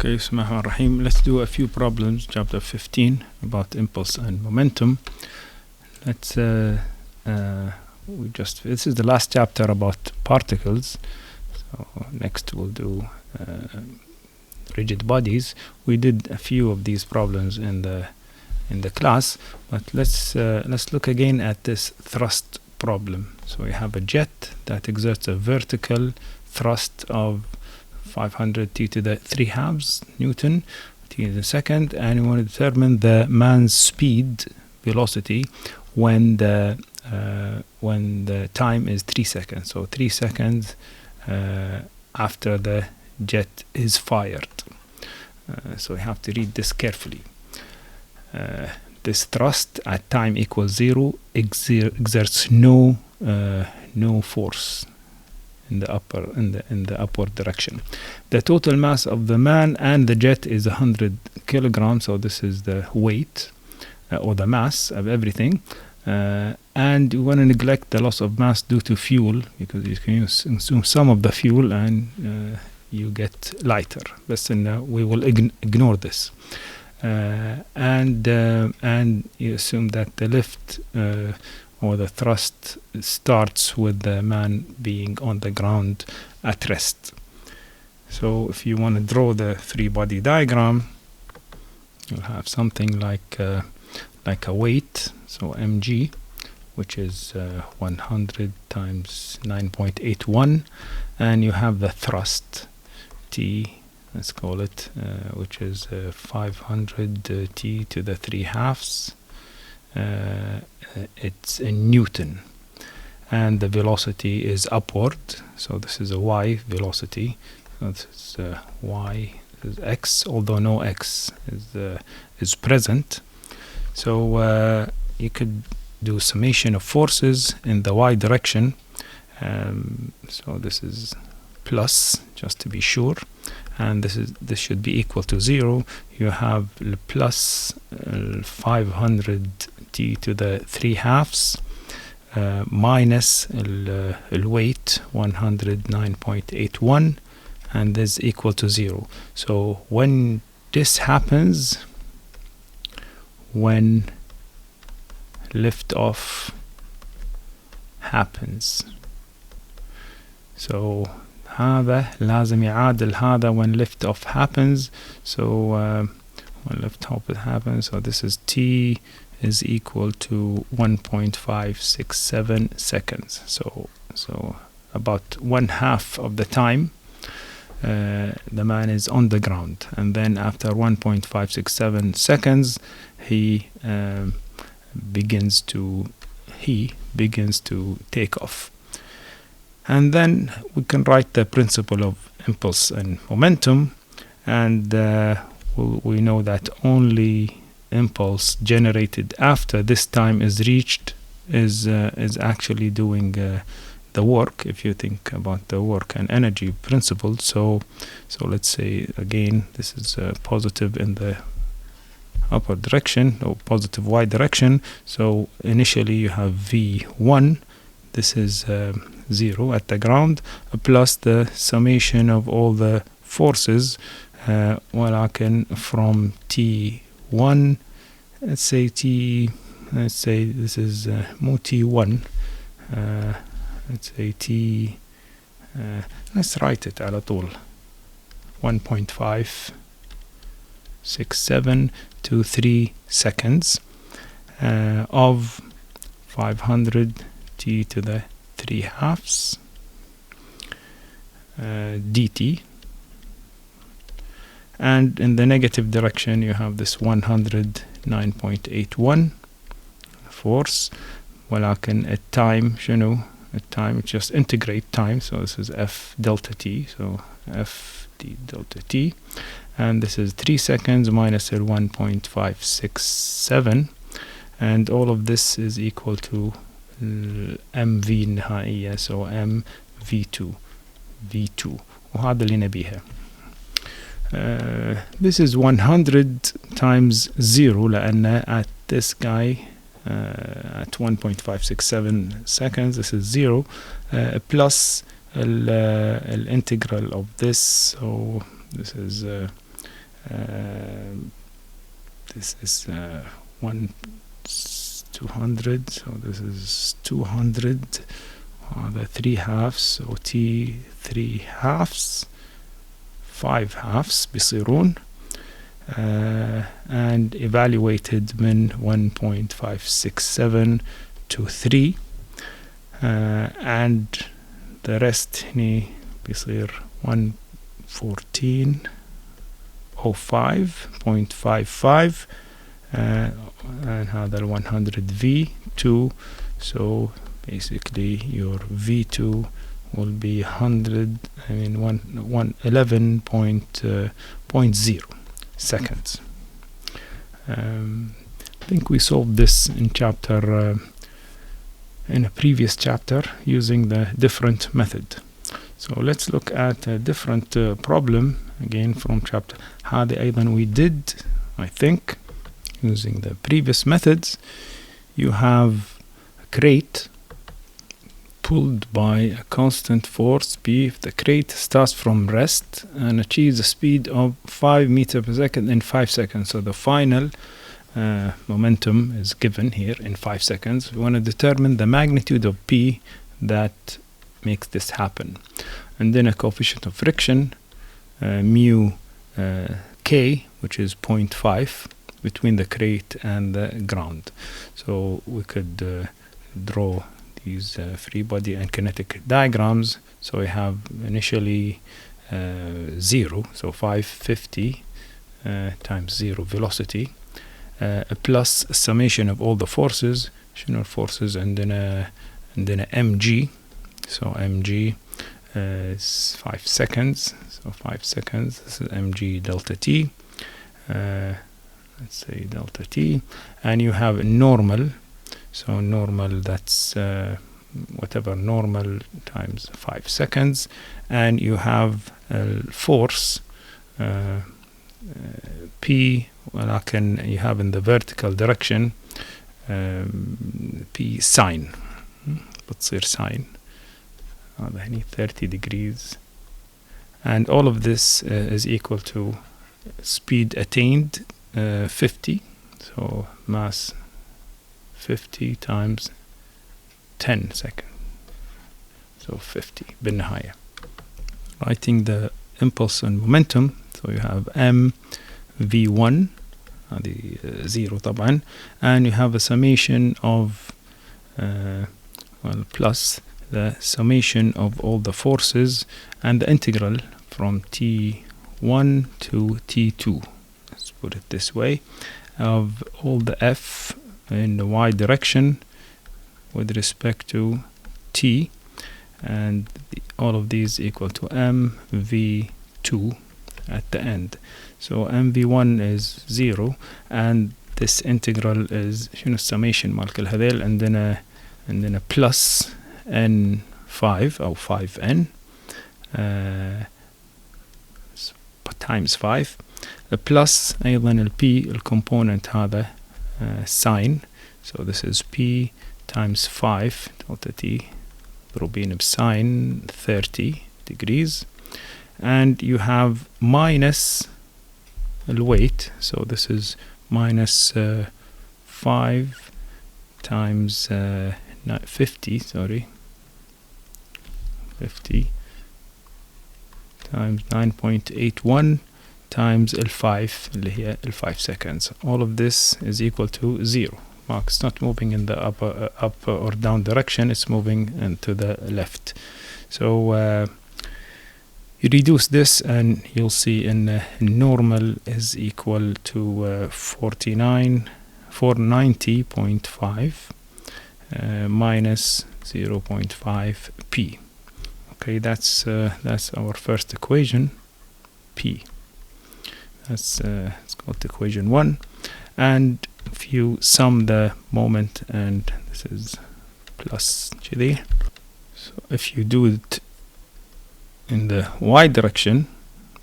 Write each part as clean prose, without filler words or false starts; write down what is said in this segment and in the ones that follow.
Okay, Bismillahirrahmanirrahim. Let's do a few problems, chapter 15, about impulse and momentum. Let's this is the last chapter about particles. So next we'll do rigid bodies. We did a few of these problems in the class, but let's look again at this thrust problem. So we have a jet that exerts a vertical thrust of 500 t to the 3/2 Newton t to the second, and we want to determine the man's speed, velocity, when the time is 3 seconds. So 3 seconds after the jet is fired. So we have to read this carefully. This thrust at time equals 0 exerts no force in the upward direction. The total mass of the man and the jet is 100 kilograms. So this is the weight or the mass of everything. And you want to neglect the loss of mass due to fuel, because you can consume some of the fuel and you get lighter. But we will ignore this. And you assume that the lift or the thrust starts with the man being on the ground at rest. So if you want to draw the free body diagram, you'll have something like a weight, so mg, which is 100 times 9.81, and you have the thrust t, let's call it, which is 500 t to the 3/2. It's in Newton, and the velocity is upward. So this is a y velocity. So this is y, this is x, although no x is present. So you could do summation of forces in the y direction. So this is plus, just to be sure, and this should be equal to 0. You have plus 500 t to the 3/2 minus weight 109.81, and this is equal to 0. So when this happens, when liftoff happens, so هذا لازم يعادل هذا when liftoff happens. So when liftoff happens, so this is t is equal to 1.567 seconds. So about 1/2 of the time the man is on the ground, and then after 1.567 seconds he begins to take off. And then we can write the principle of impulse and momentum, and we know that only impulse generated after this time is reached is actually doing the work, if you think about the work and energy principle. So let's say again, this is positive in the upper direction, or positive y direction. So initially you have v1, this is 0 at the ground, plus the summation of all the forces, ولكن from t1, let's say this is more t1, let's say t, let's write it على طول, 1.567 to 3 seconds of 500 t to the 3/2 dt, and in the negative direction you have this 109.81 force, ولكن at time at time it's just integrate time, so this is f delta t, so f d delta t, and this is 3 seconds minus 1.567, and all of this is equal to mv النهائية, so m v2 وهذا اللي نبيها. This is 100 times 0 لأن at this guy at 1.567 seconds this is 0, plus الintegral of this, so this is this is 200, so this is 200. The 3 halves, so t 3 halves 5 halves بيصيرون and evaluated من 1.567 to 3 and the rest هني بيصير 114.05.55 and هذا ال 100 V2, so basically your V2 will be 11.0 seconds. I think we solved this in chapter in a previous chapter using the different method. So let's look at a different problem again from chapter. هذه أيضا we did, I think, using the previous methods. You have a crate pulled by a constant force P. If the crate starts from rest and achieves a speed of 5 meters per second in 5 seconds, so the final momentum is given here in 5 seconds. We want to determine the magnitude of P that makes this happen, and then a coefficient of friction mu K, which is 0.5 between the crate and the ground. So we could draw these free body and kinetic diagrams. So we have initially 0, so 550 times 0 velocity, plus a summation of all the forces, and then a mg. So mg is 5 seconds. So 5 seconds. This is mg delta t. Let's say delta t, and you have normal. So normal, that's whatever normal times 5 seconds, and you have force P, ولكن you have in the vertical direction P sine, بتصير sine هذا هني 30 degrees, and all of this is equal to speed attained 50, so mass 50 times 10 seconds, so 50 بالنهاية. Writing the impulse and momentum, so you have m v1 هذه 0 طبعا, and you have a summation of plus the summation of all the forces and the integral from t1 to t2, let's put it this way, of all the f in the y direction with respect to t, and all of these equal to mv2 at the end. So mv1 is 0, and this integral is summation مال كل هذيل, and then a plus n5 or 5n times 5 plus أيضا ال p الكومبوننت هذا sine, so this is p times 5 delta t ضروبين بسine 30 degrees, and you have minus the weight, so this is minus 5 times 50 times 9.81 times L5 اللي هي L5 seconds. All of this is equal to 0. Mark, it's not moving in the up or down direction, it's moving into the left. So you reduce this and you'll see in normal is equal to 490.5 minus 0.5 p. Okay, that's our first equation, p. That's it's called equation 1, and if you sum the moment, and this is plus كذي, so if you do it in the y direction,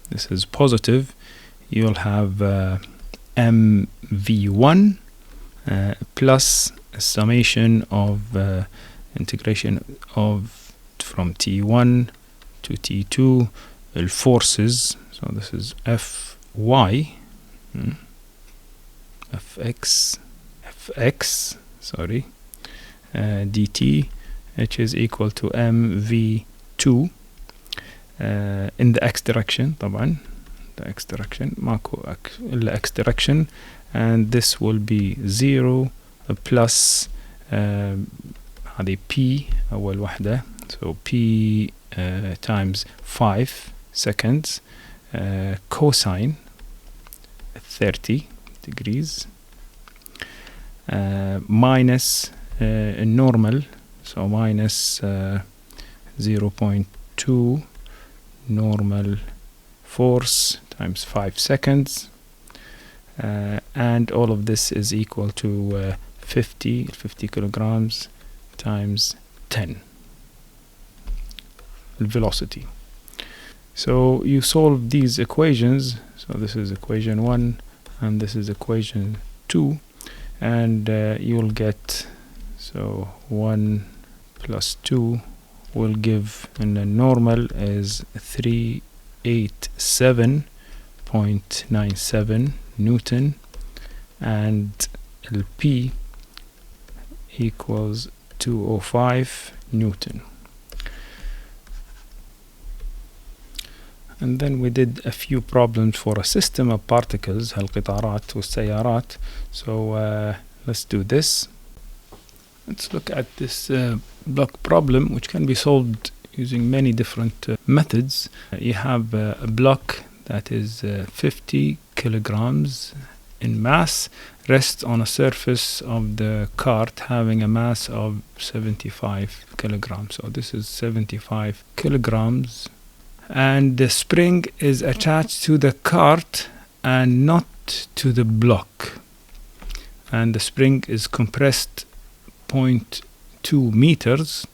this is positive, you'll have mv1 plus a summation of integration of from t1 to t2 forces, so this is f y fx sorry dt, which is equal to mv2 in the x direction. طبعا the x direction ماكو إلا x direction, and this will be 0 plus هذه p أول وحدة, so p times 5 seconds cosine 30 degrees minus normal, so minus 0.2 normal force times 5 seconds, and all of this is equal to 50 kilograms times 10 velocity. So you solve these equations, so this is equation 1 and this is equation 2, and you'll get, so 1 plus 2 will give, and the normal is 387.97 Newton, and P equals 205 Newton. And then we did a few problems for a system of particles, القطارات والسيارات. So let's do this. Let's look at this block problem, which can be solved using many different methods. You have a block that is 50 kilograms in mass, rests on a surface of the cart having a mass of 75 kilograms. So this is 75 kilograms, and the spring is attached to the cart and not to the block, and the spring is compressed 0.2 meters,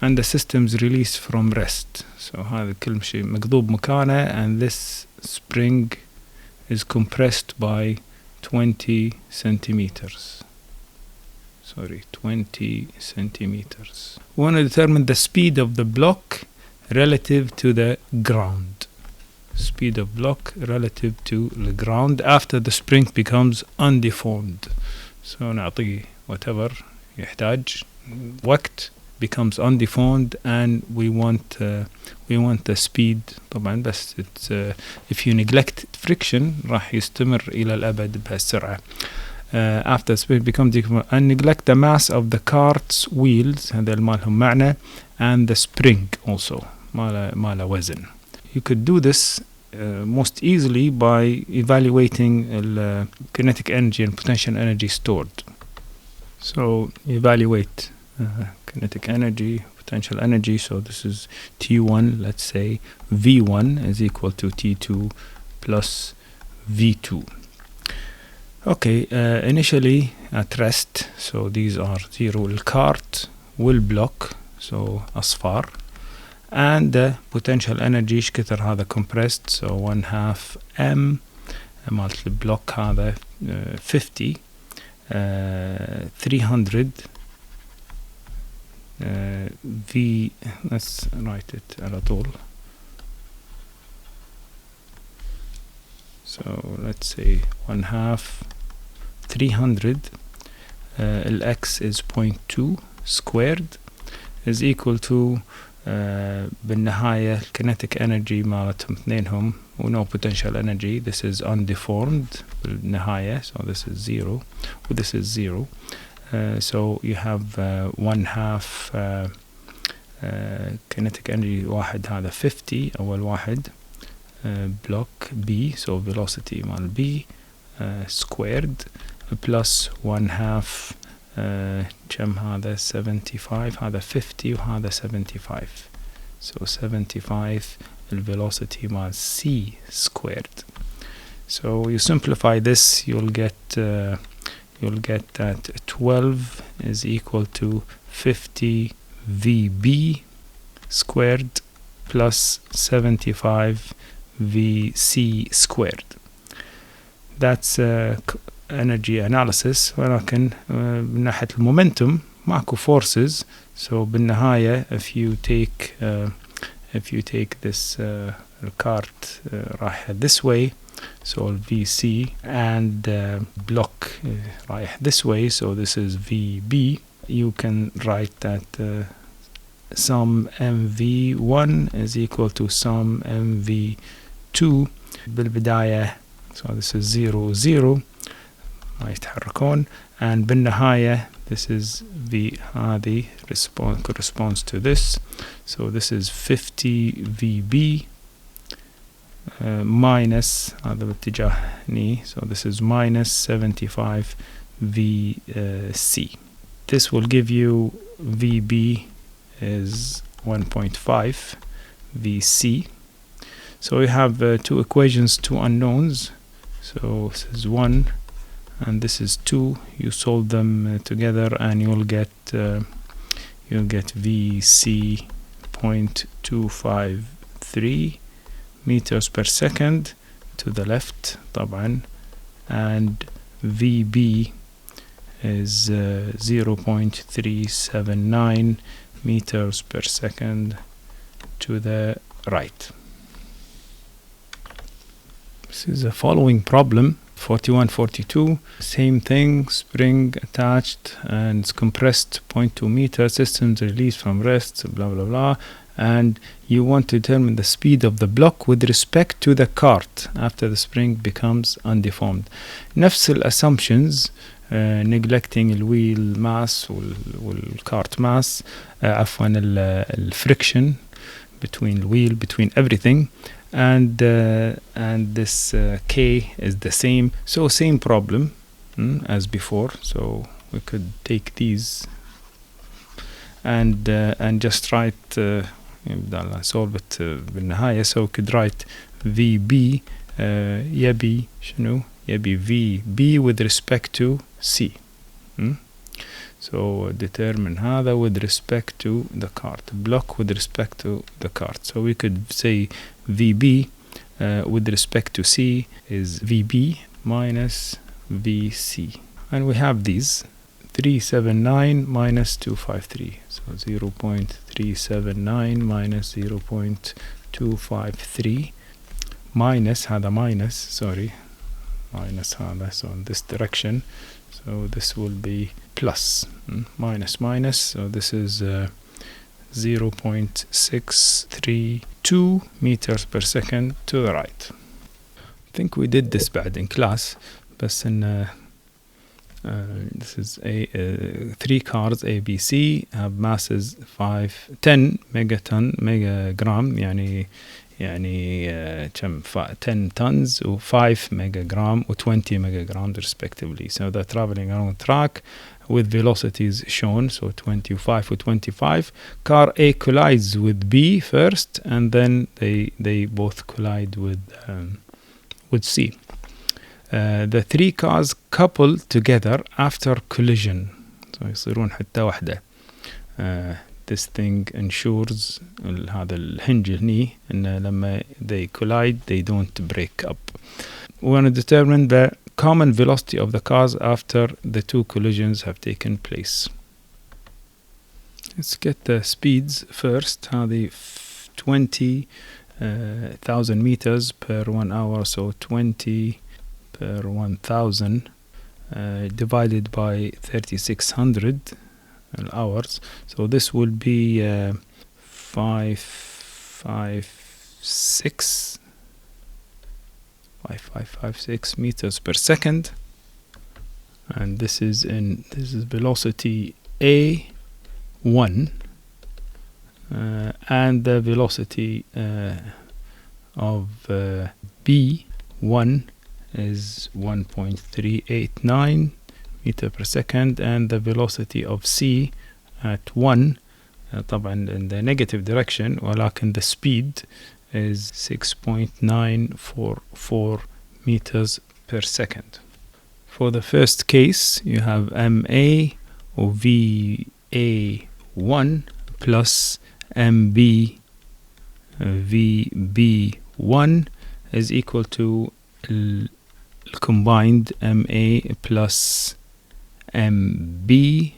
and the system is released from rest. So هذا كل شيء مقضوب مكانه, and this spring is compressed by 20 centimeters. Sorry, 20 centimeters. We want to determine the speed of the block relative to the ground. Speed of block relative to the ground after the spring becomes undeformed. So نعطيه whatever يحتاج وقت becomes undeformed, and we want the speed. طبعا بس if you neglect friction راح يستمر إلى الأبد بهالسرعة. After speed becomes deformed, and neglect the mass of the cart's wheels, هذا ما لهم معنى, and the spring also ما له وزن. You could do this most easily by evaluating the kinetic energy and potential energy stored. So evaluate kinetic energy, potential energy. So this is T1, let's say V1 is equal to T2 plus V2. Okay, initially at rest, so these are 0 الكارت والبلوك, so أصفار, and the potential energy ايش كثر هذا compressed, so 1/2 m مالت البلوك هذا 50 300 V, let's write it على طول. So let's say 1/2 300 x is 0.2 squared is equal to بالنهاية kinetic energy مالتهم اثنينهم و no potential energy. This is undeformed بالنهاية, so this is 0 و this is 0. So you have 1/2 kinetic energy واحد هذا 50 أول واحد block B, so velocity مال B squared plus 1/2 كم هذا 75 هذا 50 وهذا 75, so 75 velocity مال C squared. So you simplify this, you'll get that 12 is equal to 50 VB squared plus 75 VC squared. That's energy analysis. ولكن من ناحية المومنتوم ماكو forces, so بالنهاية if you take this cart راح this way, So VC and block رايح this way, so this is VB. You can write that sum MV1 is equal to sum MV2 بالبداية. So this is 0 0 ما يتحركون, and بالنهاية this is V هذه corresponds to this. So this is 50 VB minus هذا باتجاه ني, so this is minus 75 VC. This will give you VB is 1.5 VC. So we have two equations, two unknowns. So this is 1 and this is 2. You solve them together and you'll get VC 0.253 meters per second to the left طبعا, and VB is 0.379 meters per second to the right. This is a following problem 4142. Same thing, spring attached and it's compressed 0.2 meter, systems released from rest, blah blah blah, and you want to determine the speed of the block with respect to the cart after the spring becomes undeformed. نفس الاسsumptions, neglecting the wheel mass والcart mass, عفوا friction between the wheel, between everything, and this K is the same. So same problem as before. So we could take these and just write solve it بالنهاية. So we could write VB يبي شنو؟ يبي VB with respect to C. So determine هذا with respect to the cart, block with respect to the cart. So we could say VB with respect to C is VB minus VC, and we have these 379 minus 253, so 0.379 minus 0.253 minus هذا minus, sorry, minus هذا, so in this direction, so this will be plus, minus minus, so this is 0.632 meters per second to the right. I think we did this بعد in class, بس in this is three cars A, B, C have masses 10 megagram, يعني كم 10 tons و 5 megagram و 20 megagram respectively. So they're traveling around the track with velocities shown, so 25 or 25. Car A collides with B first, and then they both collide with C. The three cars couple together after collision, so يصيرون حتى واحدة. This thing ensures هذا الهنج هني إن لما they collide they don't break up. We want to determine the common velocity of the cars after the two collisions have taken place. Let's get the speeds first. هذه 20,000 meters per 1 hour, so 20 per 1,000 divided by 3,600 hours. So this will be 556 meters per second, and this is velocity A1, and the velocity of B1 is 1.389 meter per second, and the velocity of C at 1 طبعا in the negative direction, ولكن the speed is 6.944 meters per second. For the first case, you have MA or VA1 plus MB VB1 is equal to combined MA plus MB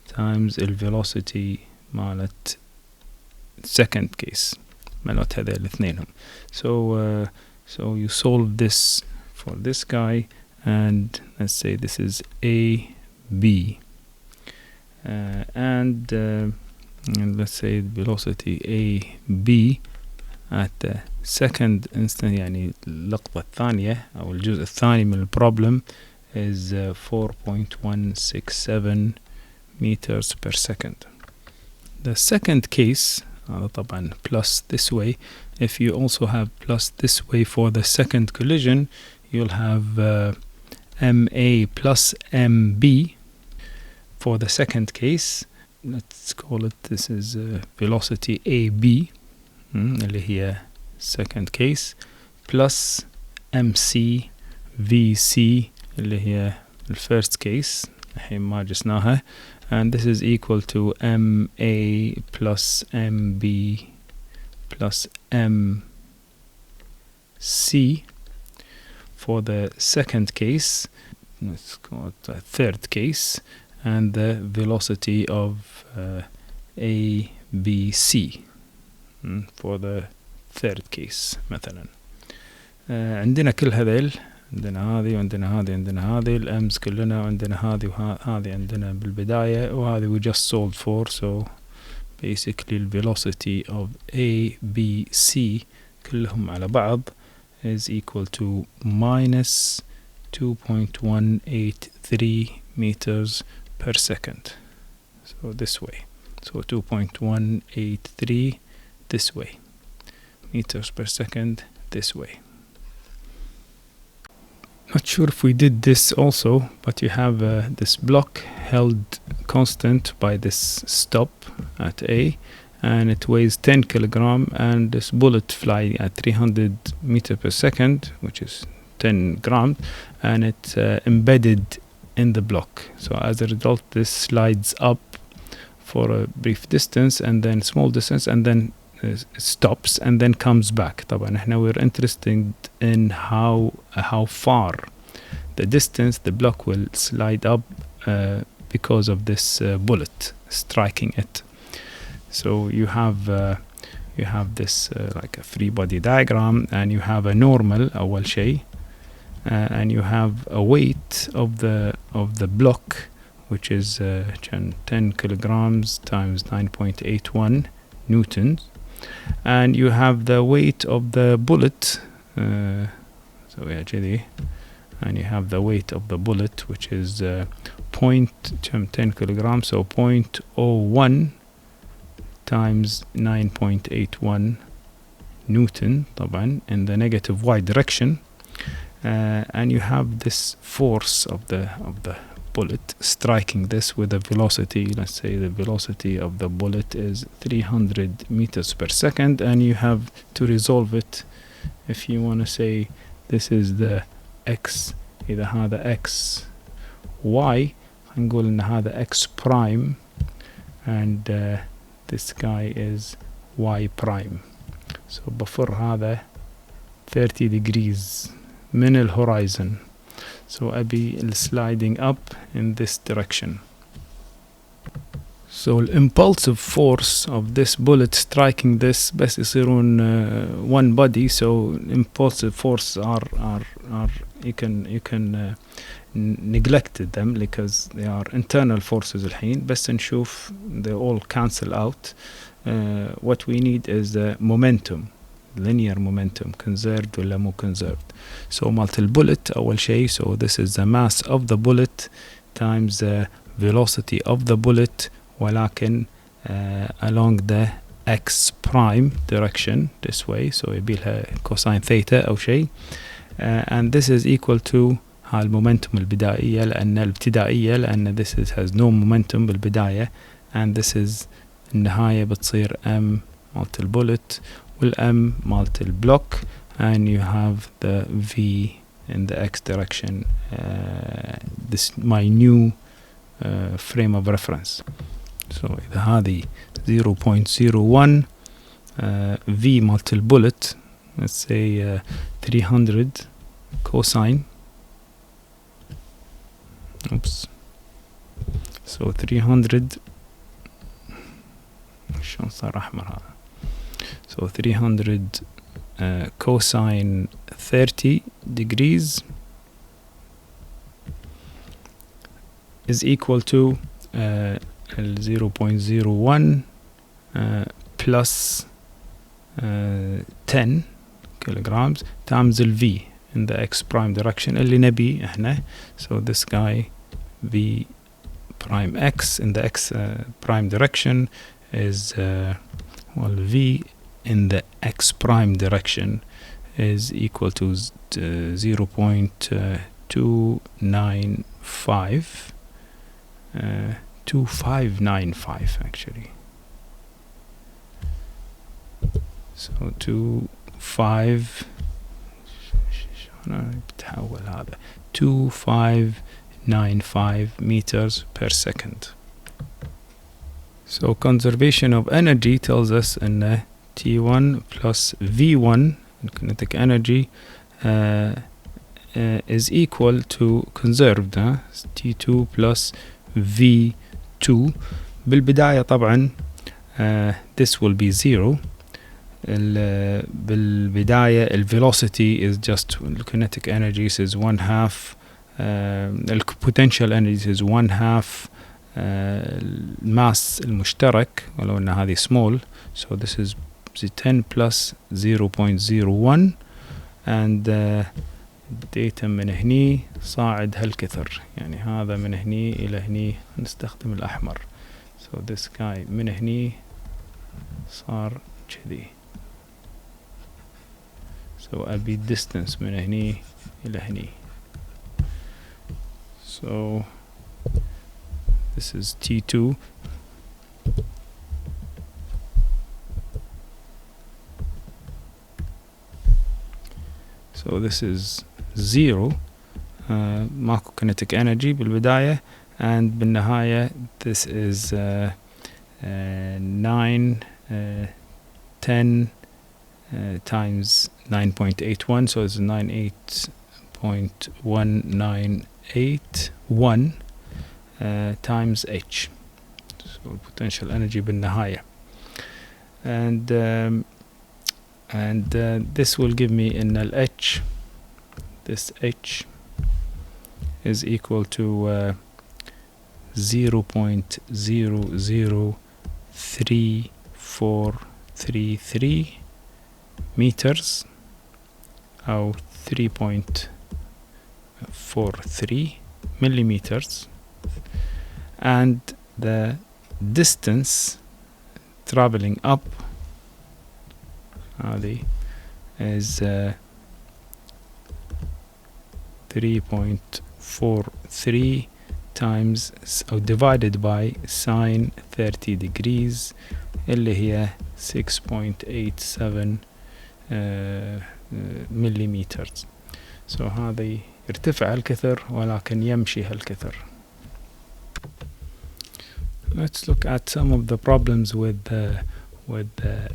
times velocity مالت second case مالت هذا الاثنينهم. So So you solve this for this guy, and let's say this is A, B, and let's say velocity A, B at the second instant، يعني اللقطة الثانية أو الجزء الثاني من البروبلم is 4.167 meters per second. The second case طبعا plus this way. If you also have plus this way for the second collision, you'll have MA plus MB for the second case. Let's call it, this is velocity AB اللي هي second case, plus MC VC اللي هي first case الحين ما جسناها, and this is equal to MA plus MB plus MC for the second case. Let's call it the third case, and the velocity of ABC for the third case مثلا. عندنا كل هذيل، عندنا هذه وعندنا هذه وعندنا هذه الأمز كلنا، وعندنا هذه وهذه عندنا بالبداية، وهذه we just solved for. So basically the velocity of A, B, C كلهم على بعض is equal to minus 2.183 meters per second. So this way. So 2.183 this way. Meters per second this way. Not sure if we did this also, but you have this block held constant by this stop at A, and it weighs 10 kilogram, and this bullet flying at 300 meters per second, which is 10 grams, and it's embedded in the block. So as a result, this slides up for a brief distance and then small distance, and then stops and then comes back. طبعا احنا we're interested in how far the distance the block will slide up because of this bullet striking it. So you have this like a free body diagram, and you have a normal أول شيء, and you have a weight of the block, which is 10 kilograms times 9.81 newtons, and you have the weight of the bullet, and you have the weight of the bullet, which is 10 kilograms, so 0.01 times 9.81 newton طبعا in the negative y direction, and you have this force of the bullet striking this with a velocity. Let's say the velocity of the bullet is 300 meters per second, and you have to resolve it. If you want to say this is the x, إذا هذا x y, هنقول إن هذا x prime, and this guy is y prime. So بفر هذا 30 degrees من الhorizon. So أبي sliding up in this direction. So the impulsive force of this bullet striking this بس يصيرون one body. So impulsive force are you can neglect them because they are internal forces الحين. بس نشوف they all cancel out. What we need is the momentum, linear momentum, conserved ولا مو conserved. So مالت البولت أول شيء, so this is the mass of the bullet times the velocity of the bullet, ولكن along the x prime direction this way, so يبيلها cosine theta أو شيء, and this is equal to ها المومنتوم البدائية لأن الابتدائية لأن this has no momentum بالبداية, and this is النهاية بتصير m مالت البولت والm مالت البلوك, and you have the v in the x direction. This my new frame of reference. So إذا هذه 0.01 v مالت البولت, let's say 300 cosine. Oops. So 300 شلون صار أحمر هذا. So 300 cosine 30 degrees is equal to 0.01 plus 10 kilograms times V in the x prime direction اللي نبي احنا. So this guy V prime x in the x prime direction is well, V in the x prime direction is equal to 0.2595 2595 actually. So 2595 meters per second. So conservation of energy tells us in T1 plus V1 kinetic energy is equal to conserved T2 plus V2. بالبداية طبعا this will be 0. بالبداية velocity is just kinetic energy is 1/2 potential energy is 1/2 mass المشترك ولو أن هذه small. So this is 10 plus 0.01 and data من هني صاعد هالكثر، يعني هذا من هني إلى هني نستخدم الأحمر. So this guy من هني صار كذي. So أبي distance من هني إلى هني. So this is T2. So this is 0 ماكو kinetic energy بالبداية and بالنهاية this is 10 times 9.81, so it's 98.198 times H. So potential energy بالنهاية. And this will give me in the H, this H is equal to 0.00333 meters or 3.43 millimeters, and the distance traveling up is 3.43 times or divided by sine 30 degrees اللي هي 6.87 millimeters. So هذا يرتفع هالكثر ولكن يمشي هالكثر. Let's look at some of the problems with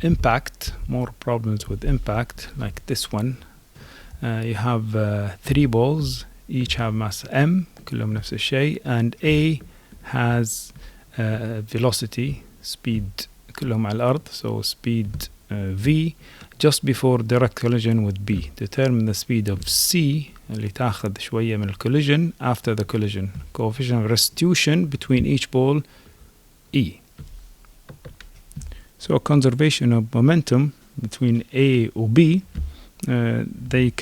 impact, more problems with impact, like this one. You have 3 balls, each have mass m, كلهم نفس الشيء, and A has velocity, speed كلهم على الأرض, so speed V just before direct collision with B. Determine the speed of C اللي تاخذ شوية من collision after the collision. Coefficient of restitution between each ball E. So conservation of momentum between A or B, it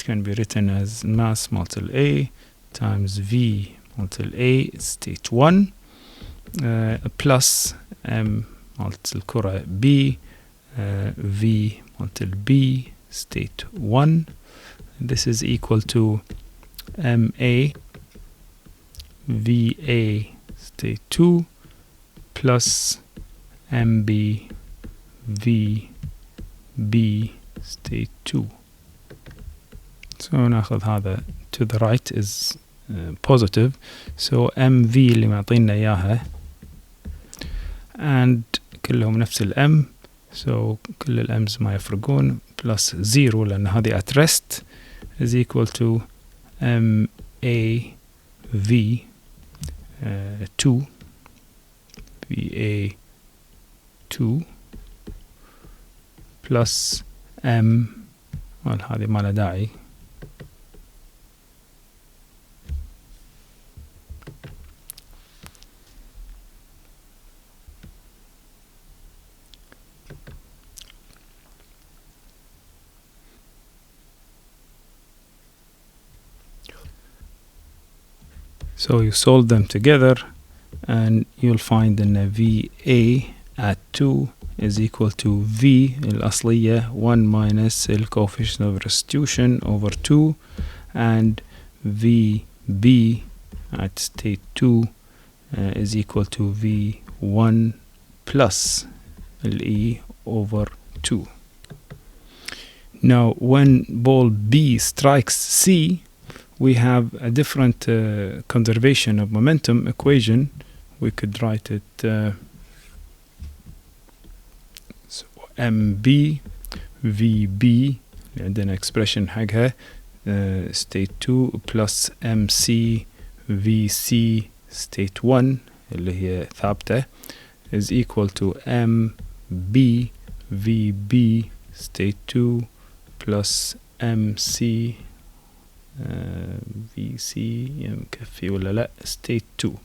can be written as mass multiple A times V multiple A state 1 plus M multiple كرة B V multiple B state 1. This is equal to MA VA state 2 plus MB VB state 2. So ناخذ هذا to the right is positive, so MV اللي معطينا إياها and كلهم نفس الM, so كل الMs ما يفرقون, plus 0 لأن هذه at rest is equal to MA V 2 VA 2 plus M هذه ما لها داعي. So you solve them together and you'll find ان VA at 2 is equal to V الأصلية 1 minus the coefficient of restitution over 2, and VB at state 2 is equal to V1 plus E over 2. Now when ball B strikes C, we have a different conservation of momentum equation. We could write it so MB VB عندنا expression حقها state 2 plus MC VC state 1 اللي هي ثابتة is equal to MB VB state 2 plus MC VC مكفي ولا لا state 2.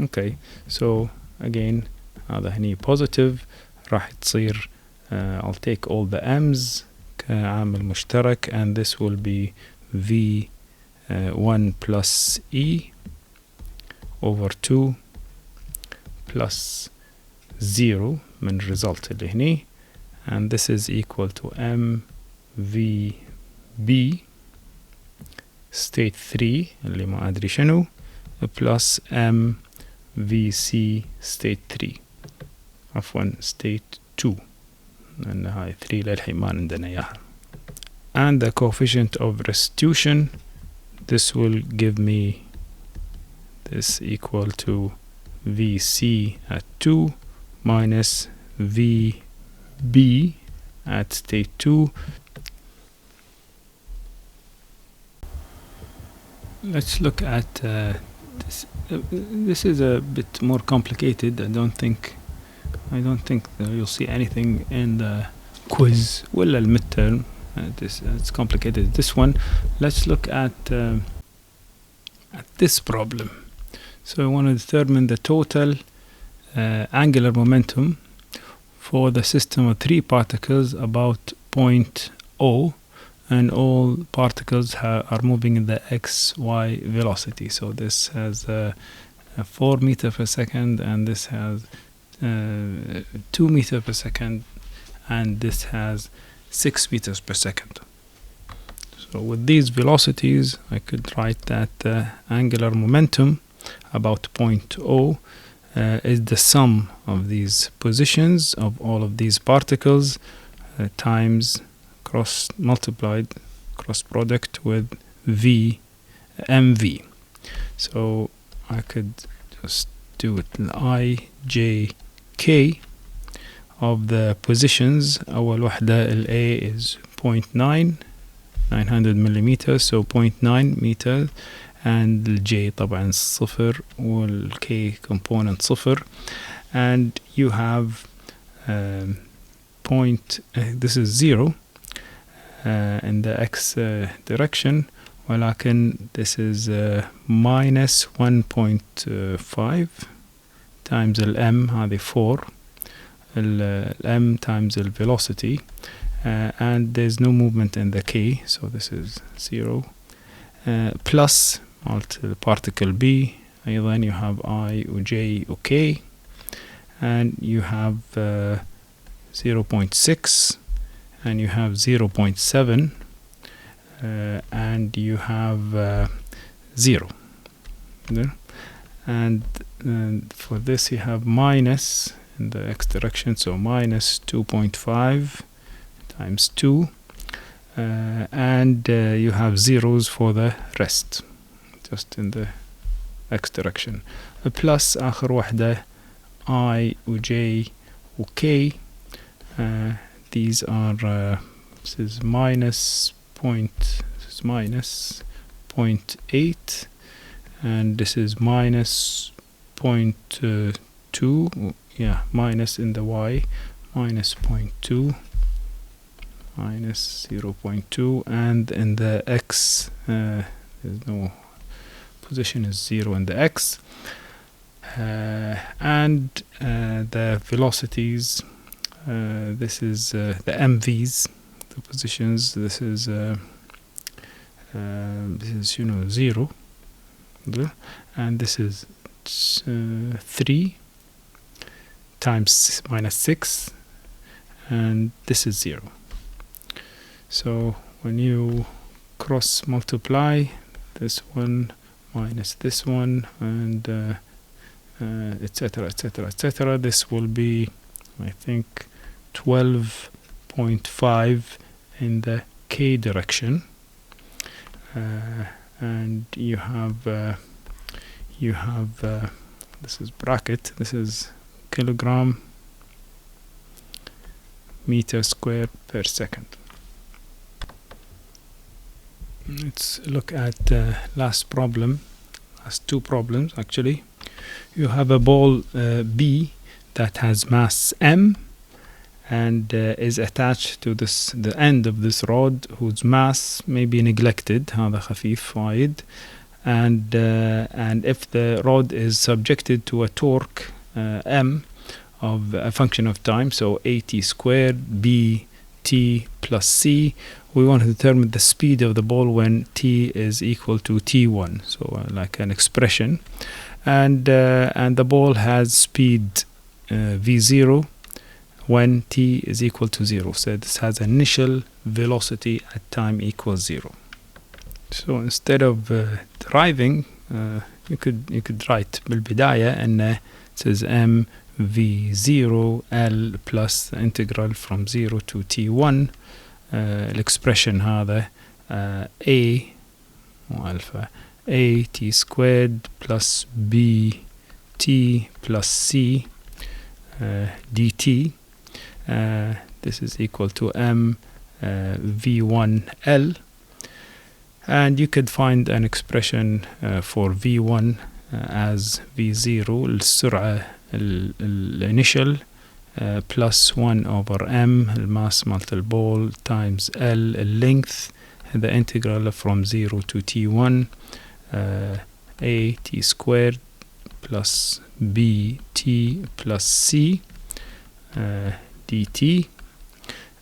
Okay, so again هذا هني positive راح تصير I'll take all the M's كعامل مشترك, and this will be V1 plus E over 2 plus 0 من result اللي هني, and this is equal to MVB state 3 اللي ما أدري شنو plus MVC state 3 عفوا state 2 لأن هاي 3 للحين ما عندنا إياها, and the coefficient of restitution, this will give me this equal to VC at 2 minus VB at state 2. Let's look at this. This is a bit more complicated. I don't think you'll see anything in the quiz ولا المidterm. It's complicated. This one, let's look at this problem. So we want to determine the total angular momentum for the system of 3 particles about point O, and all particles are moving in the xy velocity. So this has 4 meters per second, and this has 2 meters per second, and this has 6 meters per second. So with these velocities, I could write that the angular momentum about point O is the sum of these positions of all of these particles times cross product with mv. So I could just do it ijk of the positions. أول وحدة ال A is 0.9 900 millimeters, so 0.9 meters, and the J طبعا صفر وال K component صفر, and you have this is 0 in the x direction, ولكن this is minus 1.5 times the m هذه 4 the m times the velocity, and there's no movement in the K, so this is 0 plus the particle B أيضا you have I و J و K, and you have 0.6 and you have 0.7 and you have 0 and for this you have minus in the x direction, so minus 2.5 times 2 and you have zeros for the rest just in the x direction, plus آخر وحدة I و J و K. These are this is minus 0.8 and this is minus 0.2, yeah, minus in the y, minus 0.2 minus 0.2, and in the x there's no position is 0 in the x, and the velocities, this is the MVs, the positions, this is 0, and this is 3 times minus 6, and this is 0. So when you cross multiply this one minus this one, and etc., etc., etc., this will be, I think, 12.5 in the k direction, and you have this is bracket, this is kilogram meter square per second. Let's look at the last two problems actually. You have a ball B that has mass m and is attached to the end of this rod whose mass may be neglected, هذا خفيف وايد, and if the rod is subjected to a torque m of a function of time, so at squared b t plus c, we want to determine the speed of the ball when t is equal to t1, so like an expression, and the ball has speed v0 when t is equal to 0. So this has initial velocity at time equals 0. So instead of deriving, you could write بالبداية and it says m v0 l plus the integral from 0 to t1, الexpression هذا a alpha a t squared plus b t plus c dt. This is equal to m v1 l, and you could find an expression for v1 as v0 السرعة الانيشال plus 1 over m الماس مالت البول times l length, the integral from 0 to t1 a t squared plus b t plus c dt,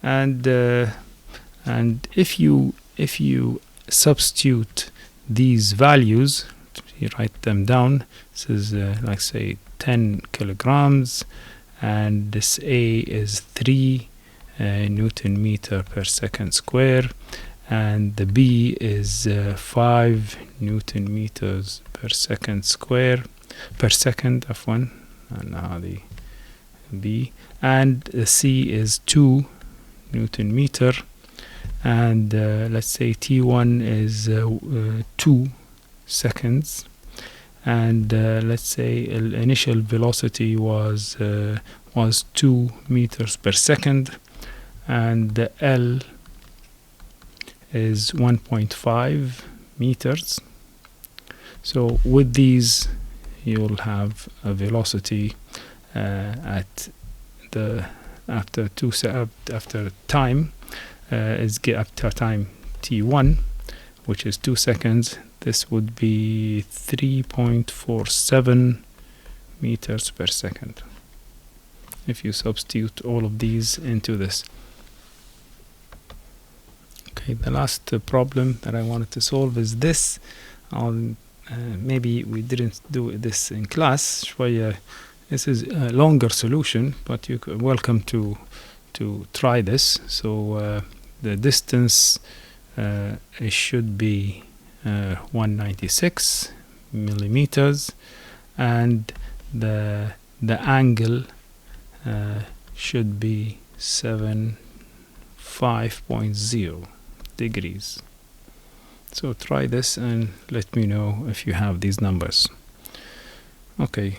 and if you substitute these values, you write them down. This is like say 10 kilograms, and this a is 3 Newton meter per second square, and the b is 5 Newton meters per second square per second عفوا، هذه b, and the c is 2 Newton meter, and let's say t1 is 2 seconds, and let's say initial velocity was 2 meters per second, and the L is 1.5 meters. So with these you'll have a velocity at the after time is after time t1, which is 2 seconds. This would be 3.47 meters per second if you substitute all of these into this. Okay, the last problem that I wanted to solve is this. Maybe we didn't do this in class شوية. This is a longer solution, but you're welcome to try this. So the distance it should be 196 millimeters, and the angle should be 5.0 degrees. So try this and let me know if you have these numbers. Okay.